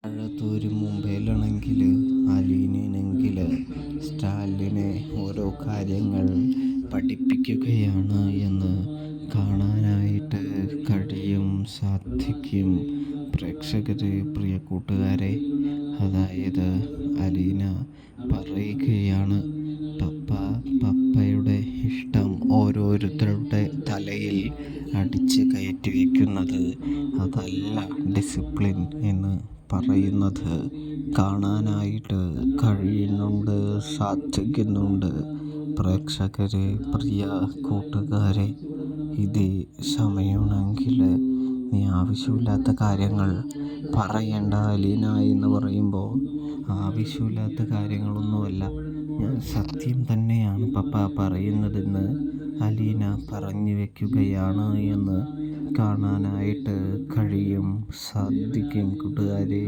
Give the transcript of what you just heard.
വാഴത്തോര് മുംബൈയിലാണെങ്കിൽ അലീനയാണെങ്കിൽ സ്റ്റാലിനെ ഓരോ കാര്യങ്ങൾ പഠിപ്പിക്കുകയാണ് എന്ന് കാണാനായിട്ട് സാധിക്കും. പ്രേക്ഷകരെ, പ്രിയ കൂട്ടുകാരെ, അതായത് അലീന പറയുകയാണ്, പപ്പയുടെ ഇഷ്ടം ഓരോരുത്തരുടെ തലയിൽ അടിച്ച് കയറ്റി വയ്ക്കുന്നത് അതല്ല ഡിസിപ്ലിൻ എന്ന് പറയുന്നത് കാണാനായിട്ട് സാധിക്കുന്നുണ്ട്. പ്രേക്ഷകരെ, പ്രിയ കൂട്ടുകാരെ, ഇതേ സമയമാണെങ്കിൽ നീ ആവശ്യമില്ലാത്ത കാര്യങ്ങൾ പറയണ്ട അലീന എന്ന് പറയുമ്പോൾ ആവശ്യമില്ലാത്ത കാര്യങ്ങളൊന്നുമല്ല, ഞാൻ സത്യം തന്നെയാണ് പപ്പ പറയുന്നതെന്ന് അലീന പറഞ്ഞു വയ്ക്കുകയാണ് എന്ന് കാണാനായിട്ട് സാധിക്കും കൂട്ടുകാരെ.